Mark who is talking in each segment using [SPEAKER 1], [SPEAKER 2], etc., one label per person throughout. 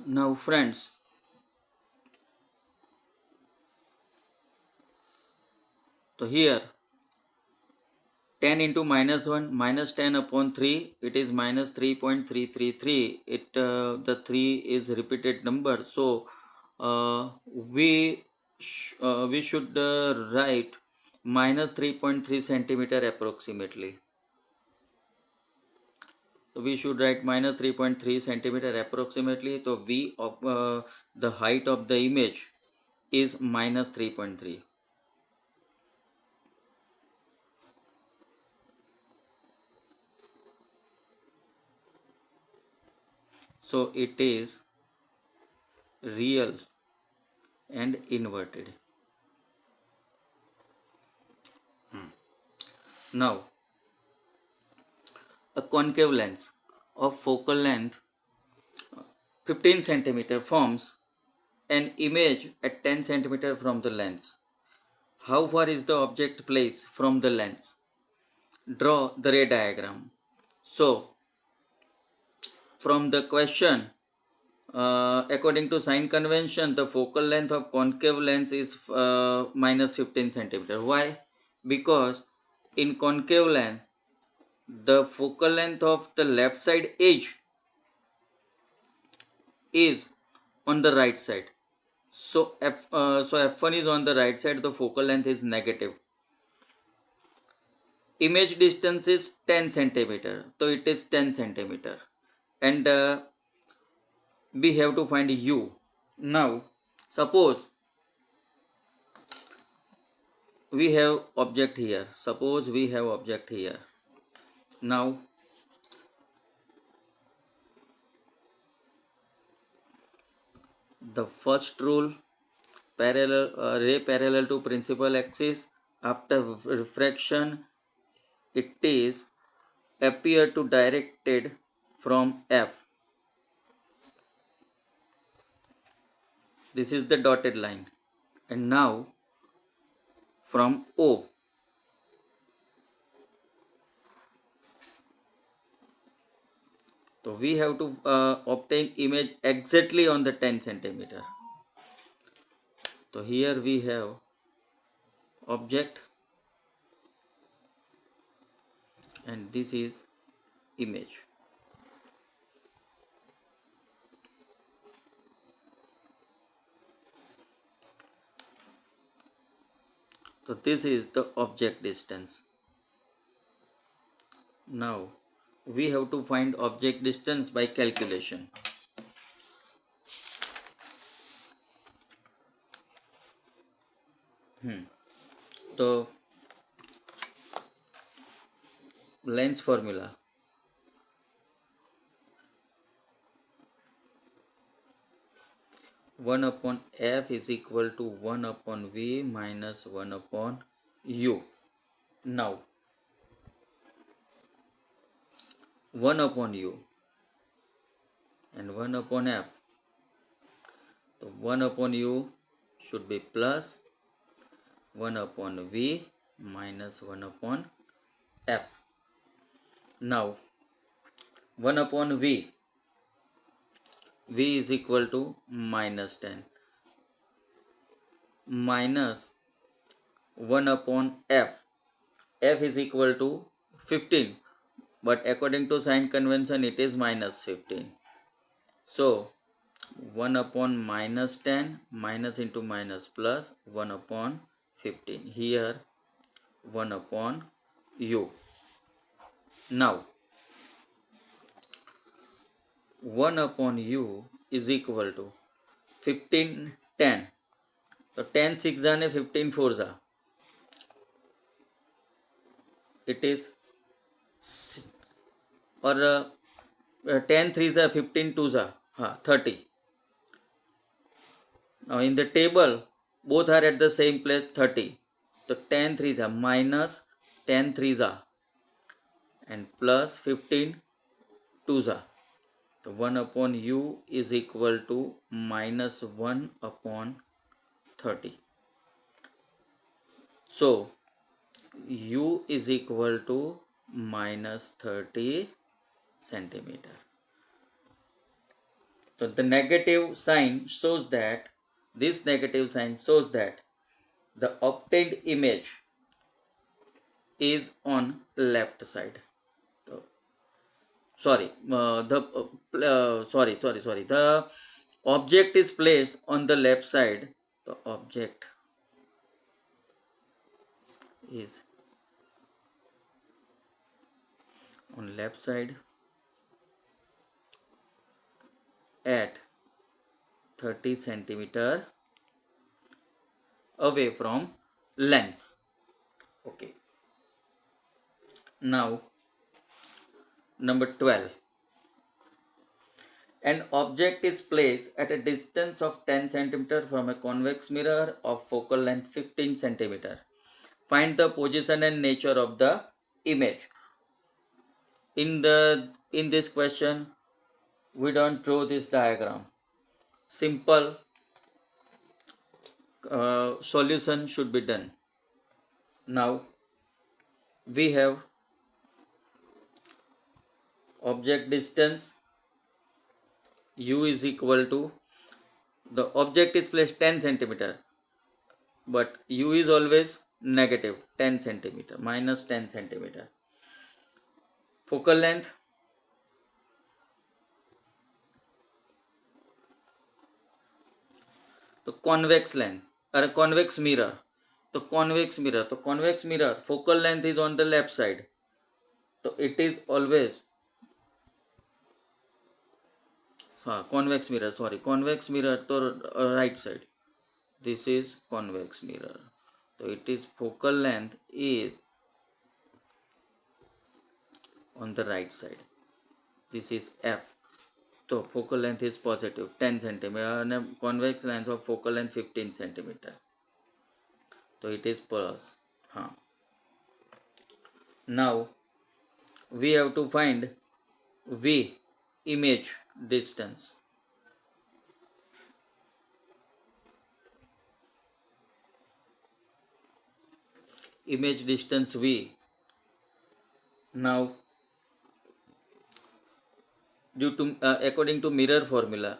[SPEAKER 1] Now friends, so here 10 into minus 1 minus 10 upon 3, it is minus 3.333. The 3 is repeated number, so we should write minus 3.3 centimeter approximately. So we should write minus 3.3 centimeter approximately. So v of the height of the image is minus 3.3. So it is real and inverted. Now, a concave lens of focal length 15 centimeter forms an image at 10 centimeter from the lens. How far is the object placed from the lens? Draw the ray diagram. So, from the question, according to sign convention, the focal length of concave lens is minus 15 centimeter. Why? Because in concave lens, the focal length of the left side edge is on the right side. So f1 is on the right side, the focal length is negative. Image distance is 10 centimeter, so it is 10 centimeter. And we have to find u. Now, suppose we have object here. Suppose we have object here. Now, the first rule, ray parallel to principal axis. After refraction, it is appear to directed from F. This is the dotted line. And now from O. So we have to obtain image exactly on the 10 centimeter. So here we have object and this is image. So this is the object distance. Now we have to find object distance by calculation. So lens formula. One upon F is equal to 1 upon V minus 1 upon U. Now 1 upon U and 1 upon F. So 1 upon U should be plus 1 upon V minus 1 upon F. Now 1 upon V. V is equal to minus 10 minus 1 upon F. F is equal to 15, but according to sign convention it is minus 15. So 1 upon minus 10 minus into minus plus 1 upon 15. Here 1 upon U. Now 1 upon U is equal to 15 10. So 10 6 and 15 4 जा. It is or 10 3 जा 15 2 जा 30. Now in the table both are at the same place 30. So 10 3 जा minus 10 3 जा and plus 15 2 जा. So 1 upon U is equal to minus 1 upon 30. So U is equal to minus 30 centimeter. So the negative sign shows that the obtained image is on left side. So, sorry. The object is placed on the left side. The object is on left side at 30 centimeter away from lens. Okay. Now, number 12. An object is placed at a distance of 10 centimeter from a convex mirror of focal length 15 centimeter. Find the position and nature of the image. In this question, we don't draw this diagram. Simple solution should be done. Now we have object distance u is equal to, the object is placed 10 centimeter, but u is always negative 10 centimeter, minus 10 centimeter. Focal length, the convex lens or a convex mirror. The convex mirror focal length is on the left side, so it is always convex mirror to right side. This is convex mirror, so it is focal length is on the right side. This is f. So focal length is positive 10 centimeter and a convex length of focal length 15 centimeter. So it is plus. Now we have to find V, image distance. Image distance V. Now due to according to mirror formula,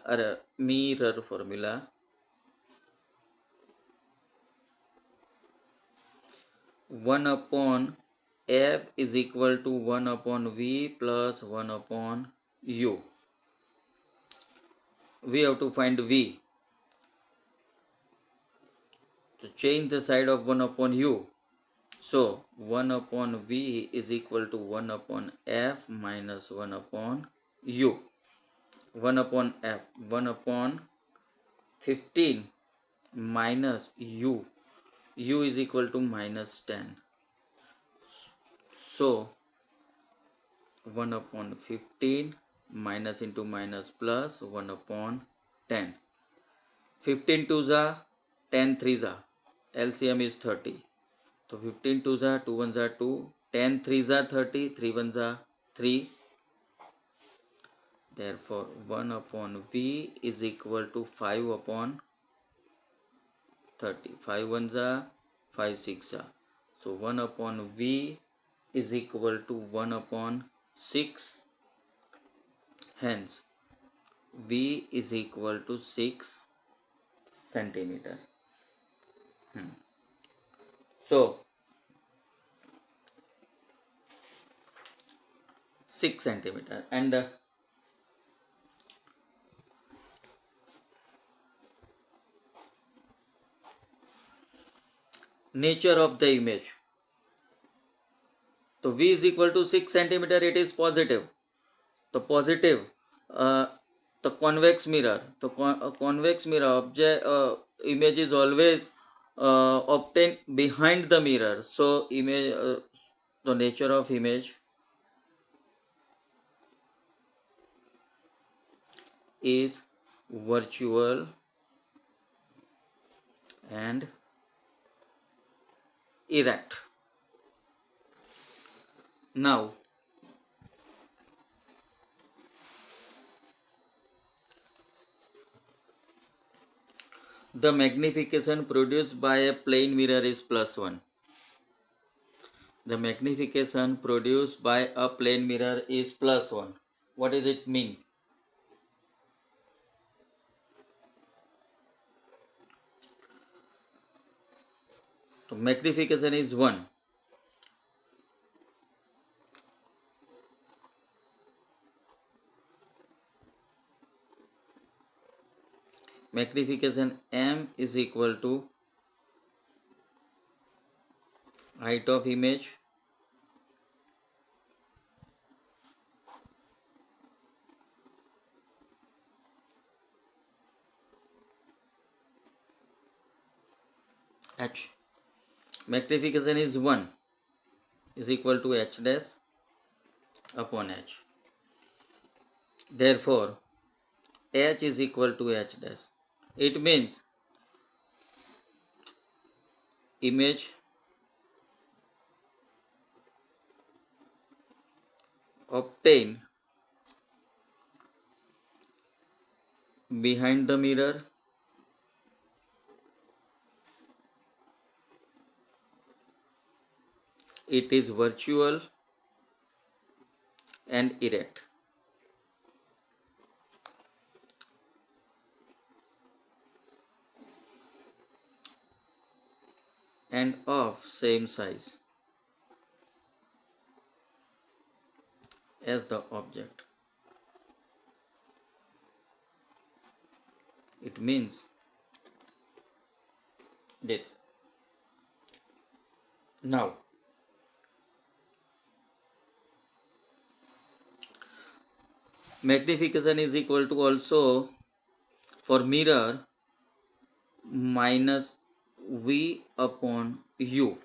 [SPEAKER 1] 1 upon f is equal to 1 upon v plus 1 upon u. We have to find v. So change the side of 1 upon u. So 1 upon v is equal to 1 upon f minus 1 upon u. 1 upon f, 1 upon 15 minus u. U is equal to minus 10. So 1 upon 15 minus into minus plus 1 upon 10. 15 2s are 10 3s are. LCM is 30. So 15 2s are 2 1s are 2. 10 3s are 30. 3 1s are 3. Therefore 1 upon V is equal to 5 upon 30. 5 1s are 5 6 are. So 1 upon V is equal to 1 upon 6. Hence V is equal to 6 centimeter. So 6 centimeter, and nature of the image. So V is equal to 6 centimeter, it is positive. The positive, the convex mirror, convex mirror object image is always obtained behind the mirror. So image, the nature of image is virtual and erect. Now the magnification produced by a plane mirror is +1. The magnification produced by a plane mirror is +1. What does it mean? So magnification is 1. Magnification M is equal to height of image H. Magnification is 1 is equal to H dash upon H. Therefore, H is equal to H dash. It means image obtained behind the mirror it is virtual and erect. And of same size as the object. It means this. Now, magnification is equal to also for mirror minus V upon U.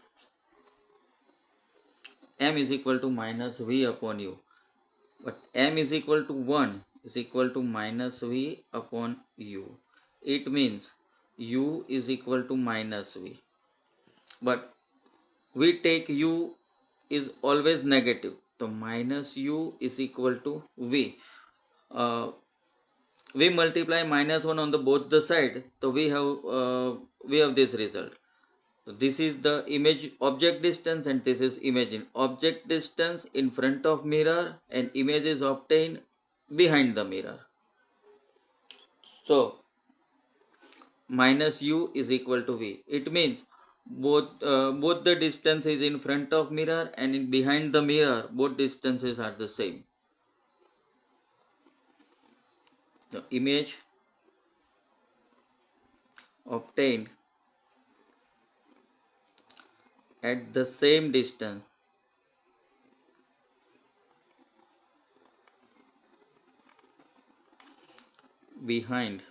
[SPEAKER 1] M is equal to minus V upon U. But M is equal to 1 is equal to minus V upon U. It means U is equal to minus V. But we take U is always negative. So minus U is equal to V. We multiply minus 1 on the both the side. So we have this result. So this is the image object distance and this is image in object distance in front of mirror and image is obtained behind the mirror. So minus U is equal to V. It means both the distance is in front of mirror and in behind the mirror both distances are the same. The image obtained at the same distance behind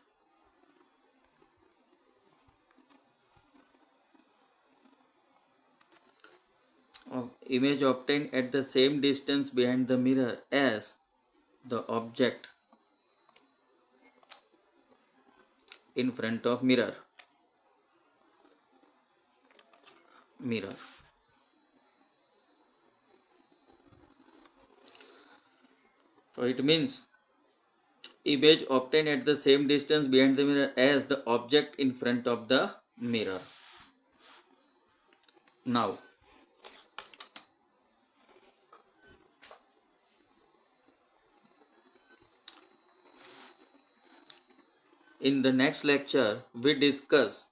[SPEAKER 1] of image obtained at the same distance behind the mirror as the object in front of mirror. So it means image obtained at the same distance behind the mirror as the object in front of the mirror. Now, in the next lecture, we discuss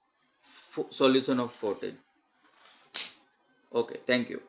[SPEAKER 1] solution of 14. Okay, thank you.